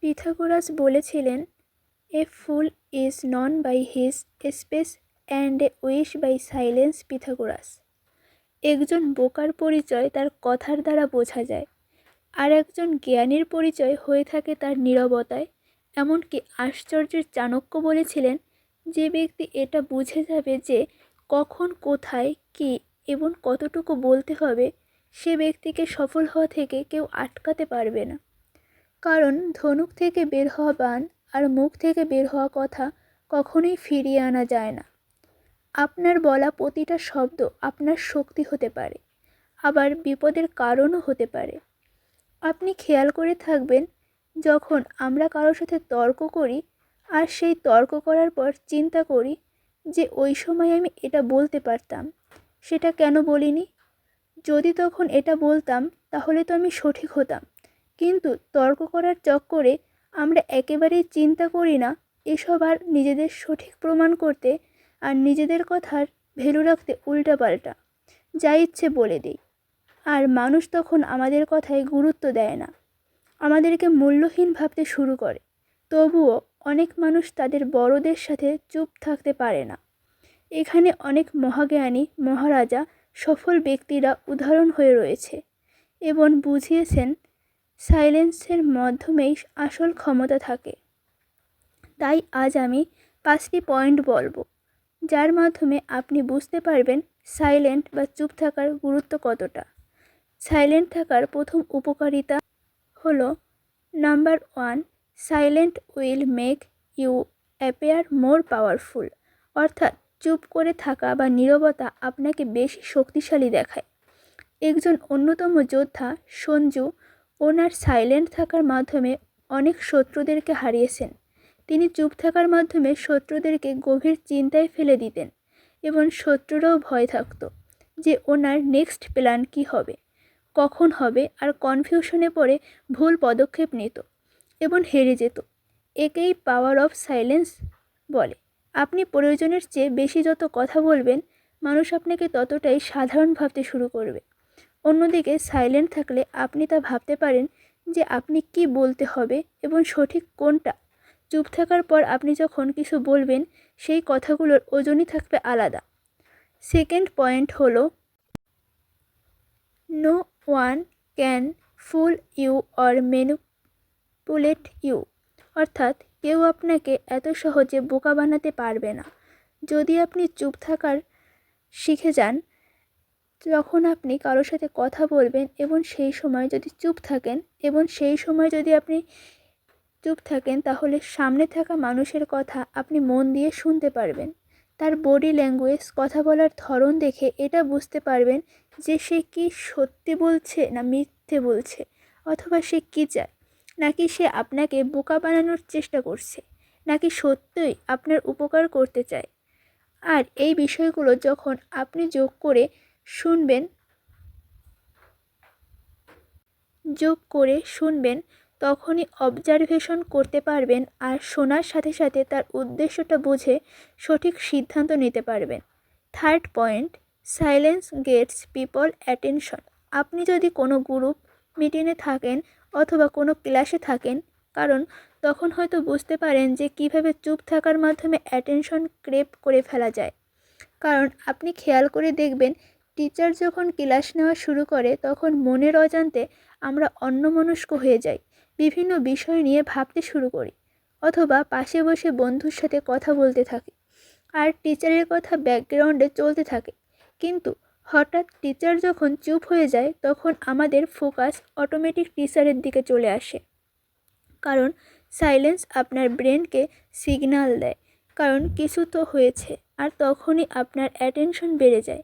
Pythagoras বলেছিলেন, a fool is known by his speech and a wise by silence Pythagoras. একজন বোকার পরিচয় তার কথার দ্বারা বোঝা যায়, আর একজন জ্ঞানীর পরিচয় হয়ে থাকে তার নীরবতায়। এমনকি আশ্চর্যের চাণক্য বলেছিলেন, যে ব্যক্তি এটা বুঝে যাবে যে কখন, কোথায়, কী এবং কতটুকু বলতে হবে, সে ব্যক্তিকে সফল হওয়া থেকে কেউ আটকাতে পারবে না। কারণ ধনুক থেকে বের হওয়া বাণ আর মুখ থেকে বের হওয়া কথা কখনোই ফিরিয়ে আনা যায় না। আপনার বলা প্রতিটা শব্দ আপনার শক্তি হতে পারে, আবার বিপদের কারণও হতে পারে। আপনি খেয়াল করে থাকবেন, যখন আমরা কারোর সাথে তর্ক করি আর সেই তর্ক করার পর চিন্তা করি যে ওই সময় আমি এটা বলতে পারতাম, সেটা কেন বলিনি? যদি তখন এটা বলতাম তাহলে তো আমি সঠিক হতাম। কিন্তু তর্ক করার চক্করে আমরা একেবারেই চিন্তা করি না এসব, আর নিজেদের সঠিক প্রমাণ করতে আর নিজেদের কথার ভ্যালু রাখতে উল্টাপাল্টা যা ইচ্ছে বলে দিই। আর মানুষ তখন আমাদের কথায় গুরুত্ব দেয় না, আমাদেরকে মূল্যহীন ভাবতে শুরু করে। তবুও অনেক মানুষ তাদের বড়দের সাথে চুপ থাকতে পারে না। এখানে অনেক মহাজ্ঞানী, মহারাজা, সফল ব্যক্তিরা উদাহরণ হয়ে রয়েছে এবং বুঝিয়েছেন সাইলেন্সের মাধ্যমেই আসল ক্ষমতা থাকে। তাই আজ আমি 5টি পয়েন্ট বলবো, যার মাধ্যমে আপনি বুঝতে পারবেন সাইলেন্ট বা চুপ থাকার গুরুত্ব কতটা। সাইলেন্ট থাকার প্রথম উপকারিতা হলো, number 1, silent will make you appear more powerful. অর্থাৎ চুপ করে থাকা বা নীরবতা আপনাকে বেশি শক্তিশালী দেখায়। একজন অন্যতম যোদ্ধা সঞ্জু ওনার সাইলেন্ট থাকার মাধ্যমে অনেক শত্রুদেরকে হারিয়েছেন। তিনি চুপ থাকার মাধ্যমে শত্রুদেরকে গভীর চিন্তায় ফেলে দিতেন এবং শত্রুরাও ভয় থাকত যে ওনার নেক্সট প্ল্যান কী হবে, কখন হবে, আর কনফিউশনে পড়ে ভুল পদক্ষেপ নিত এবং হেরে যেত। একেই পাওয়ার অফ সাইলেন্স বলে। আপনি প্রয়োজনের চেয়ে বেশি যত কথা বলবেন, মানুষ আপনাকে ততটাই সাধারণ ভাবতে শুরু করবে। অন্যদিকে সাইলেন্ট থাকলে আপনি তা ভাবতে পারেন যে আপনি কি বলতে হবে এবং সঠিক কোনটা। চুপ থাকার পর আপনি যখন কিছু বলবেন, সেই কথাগুলোর ওজনই থাকবে আলাদা। সেকেন্ড পয়েন্ট হলো, no one can fool you or manipulate you. অর্থাৎ কেউ আপনাকে এত সহজে বোকা বানাতে পারবে না। যদি আপনি চুপ থাকার শিখে যান, যখন আপনি কারোর সাথে কথা বলবেন এবং সেই সময় যদি আপনি চুপ থাকেন, তাহলে সামনে থাকা মানুষের কথা আপনি মন দিয়ে শুনতে পারবেন। তার বডি ল্যাঙ্গুয়েজ, কথা বলার ধরন দেখে এটা বুঝতে পারবেন যে সে কি সত্যি বলছে না মিথ্যে বলছে, অথবা সে কী চায়, নাকি সে আপনাকে বোকা বানানোর চেষ্টা করছে, নাকি সত্যিই আপনার উপকার করতে চায়। আর এই বিষয়গুলো যখন আপনি যোগ করে শুনবেন তখনই অবজারভেশন করতে পারবেন, আর শোনার সাথে সাথে তার উদ্দেশ্যটা বুঝে সঠিক সিদ্ধান্ত নিতে পারবেন। Third point, silence gets people attention. আপনি যদি কোনো গ্রুপ মিটিংয়ে থাকেন অথবা কোনো ক্লাসে থাকেন, কারণ তখন হয়তো বুঝতে পারেন যে কিভাবে চুপ থাকার মাধ্যমে অ্যাটেনশন ক্রেপ করে ফেলা যায়। কারণ আপনি খেয়াল করে দেখবেন, টিচার যখন ক্লাস নেওয়া শুরু করে তখন মনের অজান্তে আমরা অন্যমনস্ক হয়ে যাই, বিভিন্ন বিষয় নিয়ে ভাবতে শুরু করি, অথবা পাশে বসে বন্ধুর সাথে কথা বলতে থাকি, আর টিচারের কথা ব্যাকগ্রাউন্ডে চলতে থাকে। কিন্তু হঠাৎ টিচার যখন চুপ হয়ে যায়, তখন আমাদের ফোকাস অটোমেটিক টিচারের দিকে চলে আসে। কারণ সাইলেন্স আপনার ব্রেনকে সিগন্যাল দেয়, কারণ কিছু তো হয়েছে, আর তখনই আপনার অ্যাটেনশন বেড়ে যায়।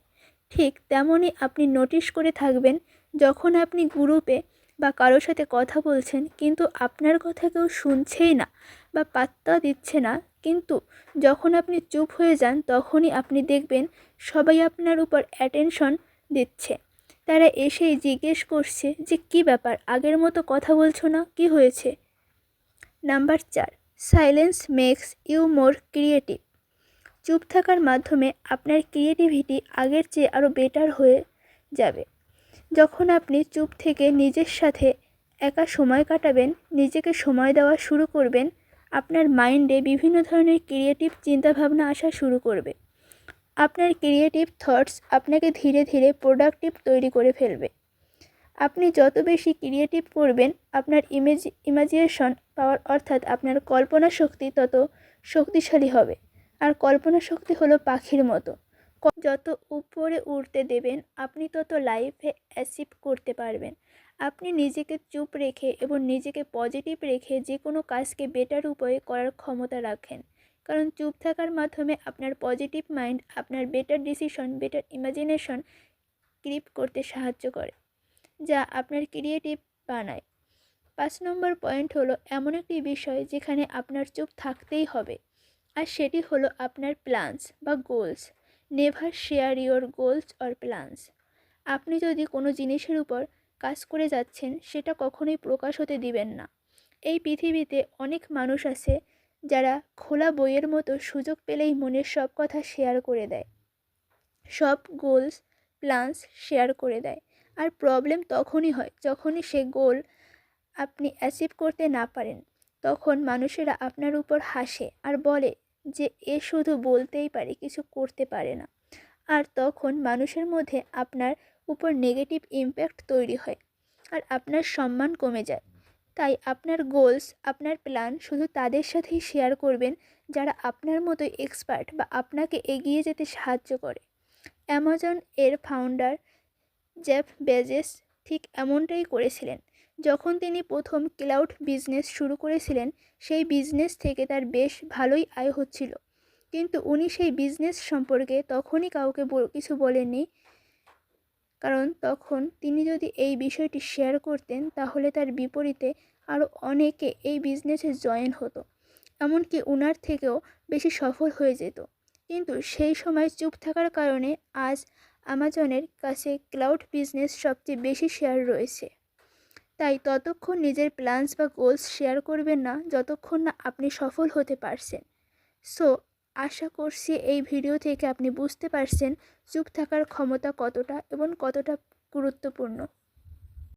ঠিক তেমনই আপনি নোটিশ করে থাকবেন, যখন আপনি গ্রুপে বা কারোর সাথে কথা বলছেন কিন্তু আপনার কথা কেউ শুনছেই না বা পাত্তা দিচ্ছে না, কিন্তু যখন আপনি চুপ হয়ে যান তখনই আপনি দেখবেন সবাই আপনার উপর অ্যাটেনশন দিচ্ছে। তারা এসেই জিজ্ঞেস করছে যে কী ব্যাপার, আগের মতো কথা বলছো না, কি হয়েছে। Number 4, silence makes you more creative. চুপ থাকার মাধ্যমে আপনার ক্রিয়েটিভিটি আগের চেয়ে আরও বেটার হয়ে যাবে। যখন আপনি চুপ থেকে নিজের সাথে একা সময় কাটাবেন, নিজেকে সময় দেওয়া শুরু করবেন, আপনার মাইন্ডে বিভিন্ন ধরনের ক্রিয়েটিভ চিন্তাভাবনা আসা শুরু করবে। আপনার ক্রিয়েটিভ থটস আপনাকে ধীরে ধীরে প্রোডাক্টিভ তৈরি করে ফেলবে। আপনি যত বেশি ক্রিয়েটিভ করবেন, আপনার ইমাজিনেশন পাওয়ার অর্থাৎ আপনার কল্পনা শক্তি তত শক্তিশালী হবে। আর কল্পনা শক্তি হলো পাখির মতো, যত উপরে উঠতে দেবেন আপনি তত লাইফে অ্যাচিভ করতে পারবেন। আপনি নিজেকে চুপ রেখে এবং নিজেকে পজিটিভ রেখে যে কোনো কাজকে বেটার উপায়ে করার ক্ষমতা রাখেন, কারণ চুপ থাকার মাধ্যমে আপনার পজিটিভ মাইন্ড আপনার better decision, better imagination create করতে সাহায্য করে, যা আপনার ক্রিয়েটিভ বানায়। 5 নম্বর পয়েন্ট হলো এমন একটি বিষয় যেখানে আপনার চুপ থাকতেই হবে, আর সেটি হলো আপনার প্ল্যানস বা goals. Never share your goals or plans. আপনি যদি কোনো জিনিসের উপর কাজ করে যাচ্ছেন, সেটা কখনোই প্রকাশ হতে দিবেন না। এই পৃথিবীতে অনেক মানুষ আছে যারা খোলা বইয়ের মতো সুযোগ পেলেই মনের সব কথা শেয়ার করে দেয়, সব গোলস প্ল্যানস শেয়ার করে দেয়। আর প্রবলেম তখনই হয় যখনই সে গোল আপনি অ্যাচিভ করতে না পারেন। তখন মানুষেরা আপনার উপর হাসে আর বলে যে এ শুধু বলতেই পারে, কিছু করতে পারে না। আর তখন মানুষের মধ্যে আপনার উপর নেগেটিভ ইমপ্যাক্ট তৈরি হয় আর আপনার সম্মান কমে যায়। তাই আপনার গোলস, আপনার প্ল্যান শুধু তাদের সাথেই শেয়ার করবেন যারা আপনার মতোই এক্সপার্ট বা আপনাকে এগিয়ে যেতে সাহায্য করে। অ্যামাজন এর ফাউন্ডার জেফ বেজোস ঠিক এমনটাই করেছিলেন। যখন তিনি প্রথম ক্লাউড বিজনেস শুরু করেছিলেন, সেই বিজনেস থেকে তার বেশ ভালোই আয় হচ্ছিল, কিন্তু উনি সেই বিজনেস সম্পর্কে তখনই কাউকে কিছু বলেননি, কারণ তখন তিনি যদি এই বিষয়টি শেয়ার করতেন তাহলে তার বিপরীতে আরও অনেকে এই বিজনেসে জয়েন হতো, এমনকি ওনার থেকেও বেশি সফল হয়ে যেত। কিন্তু সেই সময় চুপ থাকার কারণে আজ অ্যামাজনের কাছে ক্লাউড বিজনেস সবচেয়ে বেশি শেয়ার রয়েছে। তাই ততক্ষণ নিজের প্ল্যানস বা গোলস শেয়ার করবেন না যতক্ষণ না আপনি সফল হতে পারছেন। সো আশা করছি এই ভিডিও থেকে আপনি বুঝতে পারছেন চুপ থাকার ক্ষমতা কতটা এবং কতটা গুরুত্বপূর্ণ।